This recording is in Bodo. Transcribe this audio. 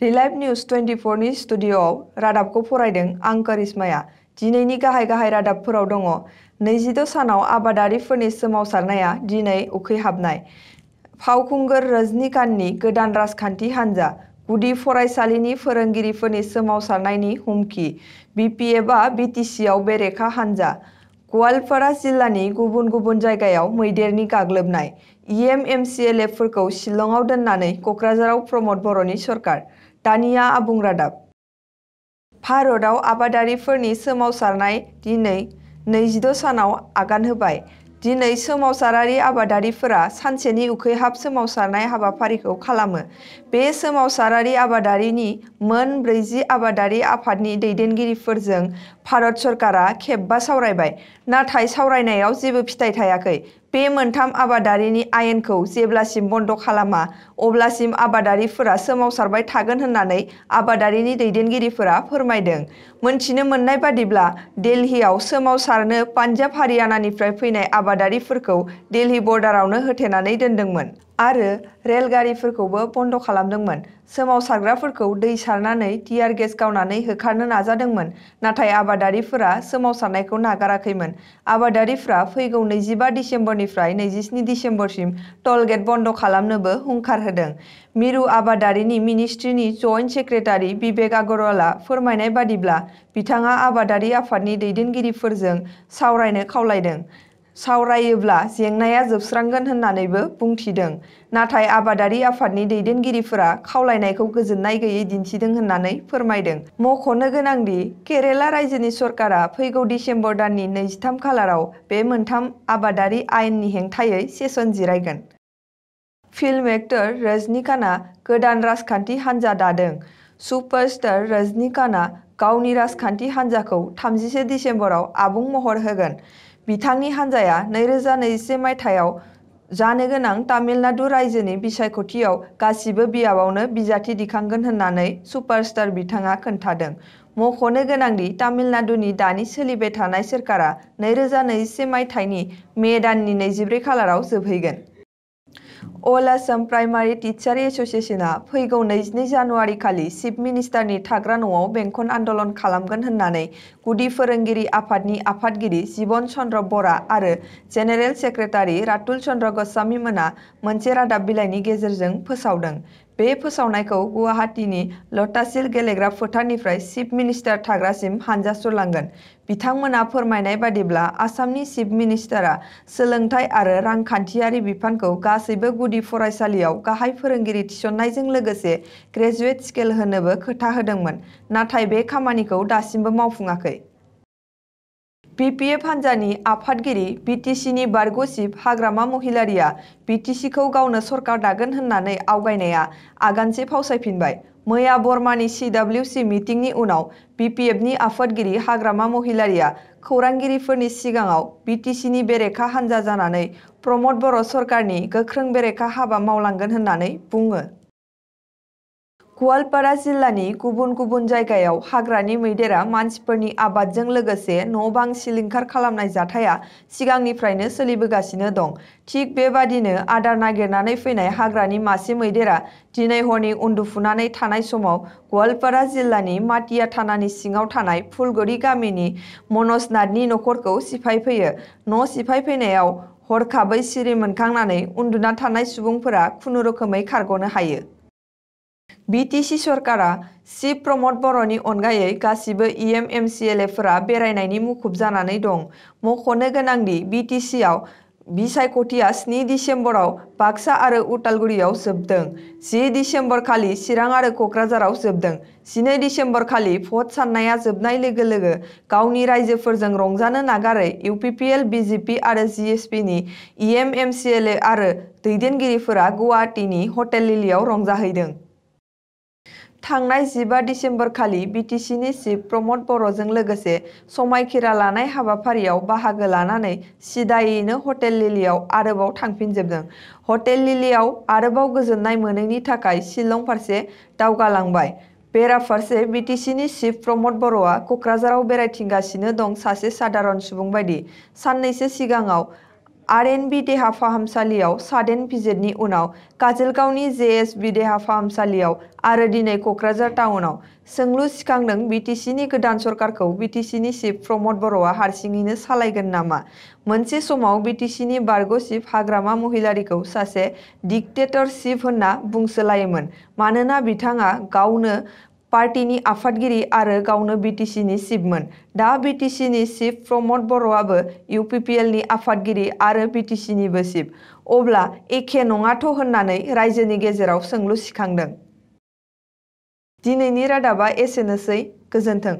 रिलाइभ निउज 24 नि स्टुडिय'आव रादाबखौ फरायदों आं करिश्माया। दिनैनि गाहाय रादाबफोराव दङ। 26 सानाव आबादारिफोरनि सोमावसारनाया दिनै उखैहाबनाय। फावखुंगुर रजनीकान्तनि गोदान राजखान्थि हान्जा। गुदि फरायसालिनि फोरोंगिरिफोरनि सोमावसारनायनि हुमखि। बिपिएफआ बिटिसिआव बेरेखा हान्जा। गवालपारा जिल्लानि गुबुन गुबुन जायगायाव मैदेरनि गाग्लोबनाय। एमसिएलएफोरखौ शिलंआव दोननानै क'क्राझाराव प्रमद बर'नि सरकार। दानिया आबुं रादाब। भारतआव आबादारिफोरनि सोमावसारनाय दिनै 26 सानाव आगान होबाय। दिनै सोमावसारारि आबादारिफोरा सानसेनि उखैहाब सोमावसारनाय हाबाफारिखौ खालामो। बे सोमावसारारि आबादारिनि मोन 40 आबादारि आफादनि दैदेनगिरिफोरजों भारत सरकारा खेबबा सावरायबाय। नाथाय सावरायनायाव जेबो फिथाइ थायाखै। बे मोनथाम आबादारिनि आयेनखौ जेब्लासिम बन्द खालामा अब्लासिम आबादारिफोरा सोमावसारबाय थागोन होननानै आबादारिनि दैदेनगिरिफोरा फोरमायदों। मोनथिनो मोननाय बादिब्ला दिल्लीयाव सोमावसारनो पान्जाब हारियानानिफ्राय फैनाय आबादारिफोरखौ दिल्ली बर्डारावनो होथेनानै दोनदोंमोन आरो रेलगारिफोरखौबो बन्द खालामदोंमोन। सोमावसारग्राफोरखौ दै सारनानै टियार गेस गावनानै होखारनो नाजादोंमोन। नाथाय आबादारिफोरा सोमावसारनायखौ नागाराखैमोन। आबादारिफ्रा फैगौ 25 दिसेम्बरनिफ्राय 27 दिसेम्बरसिम टल गेट बन्द खालामनोबो हुंखार होदों। मिरु आबादारिनि मिनिस्ट्रिनि जइन्ट सेक्रेटारि बिबेक अग्रवालआ फोरमायनाय बादिब्ला बिथाङा आबादारि आफादनि दैदेनगिरिफोरजों सावरायनो खावलायदों। सावरायोब्ला जेंनाया जोबस्रांगोन होननानैबो बुंथिदों। नाथाय आबादारि आफादनि दैदेनगिरिफोरा खावलायनायखौ गोजोननाय गैयै दिन्थिदों होननानै फोरमायदों। मख'नो गोनांदि केरेला रायजोनि सरकारा फैगौ डिसेम्बर दाननि 23 खालाराव बे मोनथाम आबादारि आयेननि हेंथायै सेसन जिरायगोन। फिल्म एक्टर रजनीकान्तआ गोदान राजखान्थि हान्जा दादों। सुपारस्टार रजनीकान्तआ गावनि राजखान्थि हान्जाखौ 31 दिसेम्बराव आबुं महर होगोन। बिथांनि हान्जाया 2021 मायथाइयाव जानो गोनां तामिलनाडु रायजोनि बिसायख'थियाव गासिबो बियाबावनो बिजाथि दिखांगोन होननानै सुपारस्टार बिथाङा खोन्थादों। मख'नो गोनांदि तामिलनाडुनि दानि सोलिबाय थानाय सोरखारा 2021 मायथाइनि मे दाननि 24 खालाराव जोबहैगोन। अल आसाम प्राइमारि टिचार एस'सिएशनआ फैगौ 22 जानुवारि खालि चिफ मिनिस्टारनि थाग्रा न'आव बेंखन आन्दलन खालामगोन होननानै गुदि फोरोंगिरि आफादनि आफादगिरि जीवन चन्द्र बरा आरो जेनेरेल सेक्रेटारि रातुल चन्द्र गस्वामी मोना मोनसे रादाब बिलाइनि गेजेरजों फोसावदों। बे फोसावनायखौ गुवाहाटीनि लताशिल गेलेग्रा फोथारनिफ्राय चिफ मिनिस्टार थाग्रासिम हानजा सुरलांगोन। बिथांमोना फोरमायनाय बादिब्ला आसामनि चिफ मिनिस्टारा सोलोंथाइ आरो रांखान्थियारि बिफानखौ गासैबो गुदि फरायसालियाव गाहाय फोरोंगिरि थिसननायजों लोगोसे ग्रेजुवेट स्केल होनोबो खोथा होदोंमोन। नाथाय बे खामानिखौ दासिमबो मावफुङाखै। बिपिएफ हान्जानि आफादगिरि बिटिसिनि बारग' चिफ हाग्रामा महिलारीआ बिटिसिखौ गावनो सरकार दागोन होननानै आवगायनाया आगानसे फावसायफिनबाय। मैया बर्मानि सिडब्लिउसि मिटिंनि उनाव बिपिएफनि आफादगिरि हाग्रामा महिलारीआ खौरांगिरिफोरनि सिगाङाव बिटिसिनि बेरेखा हान्जा जानानै प्रमद बर' सरकारनि गोख्रों बेरेखा हाबा मावलांगोन होननानै बुङो। गवालपारा जिल्लानि गुबुन गुबुन जायगायाव हाग्रानि मैदेरा मानसिफोरनि आबादजों लोगोसे न'-बां सिलिंखार खालामनाय जाथाया सिगांनिफ्रायनो सोलिबोगासिनो दं। थिग बेबादिनो आदार नागिरनानै फैनाय हाग्रानि मासे मैदेरा दिनै हरनि उन्दुफुनानै थानाय समाव गवालपारा जिल्लानि माटिया थानानि सिङाव थानाय फुलगुरि गामिनि मनज नाथनि नखरखौ सिफायफैयो। न' सिफायफैनायाव हरखाबै सिरि मोनखांनानै उन्दुना थानाय सुबुंफोरा खुनुरुखुमै खारग'नो हायो। बिटिसि सरकारा चिफ प्रमद बर'नि अनगायै गासिबो एमसिएलएफोरा बेरायनायनि मुखुब जानानै दं। मख'नो गोनांदि बिटिसिआव बिसायख'थिया 7 दिसेम्बराव बाक्सा आरो उदालगुरियाव जोबदों। 10 दिसेम्बर खालि चिरां आरो क'क्राझाराव जोबदों। 12 दिसेम्बर खालि भट साननाया जोबनाय लोगो लोगो गावनि राइजोफोरजों रंजानो नागारै इउपिपिएल, बिजेपि आरो जिएसपिनि एमसिएलए आरो दैदेनगिरिफोरा गुवाहाटीनि हटेल लिलिआव रंजाहैदों। थांनाय 15 दिसेम्बर खालि बिटिसिनि चिफ प्रमद बर'जों लोगोसे समायखिरा लानाय हाबाफारियाव बाहागो लानानै सिदायैनो हटेल लिलिआव आरोबाव थांफिनजोबदों। हटेल लिलिआव आरोबाव गोजोननाय मोनैनि थाखाय शिलं फारसे दावगालांबाय। बेराफारसे बिटिसिनि चिफ प्रमद बर'आ क'क्राझाराव बेरायथिंगासिनो दं सासे सादारन सुबुं बायदि। साननैसो सिगाङाव RNB देहा फाहामसालियाव साडेन भिजिटनि उनाव काजोलगावनि JSB देहा फाहामसालियाव आरो दिनै क'क्राझार टाउनाव सोंलु सिखांदों बिटिसिनि गोदान सरकारखौ बिटिसिनि चिफ प्रमद बर'आ हारसिङैनो सालायगोन नामा? मोनसे समाव बिटिसिनि बारग' चिफ हाग्रामा महिलारिखौ सासे डिक्टेटरशिप होनना बुंसोलायोमोन मानोना बिथाङा गावनो पार्टीनि आफादगिरि आरो गावनो बिटिसिनि चिफमोन। दा बिटिसिनि चिफ प्रमद बर'आबो UPPLनि आफादगिरि आरो बिटिसिनिबो चिफ। अब्ला एखे नङाथ' होननानै रायजोनि गेजेराव सोंलु सिखांदों। दिनैनि रादाबा एसेनोसै, गोजोन्थों।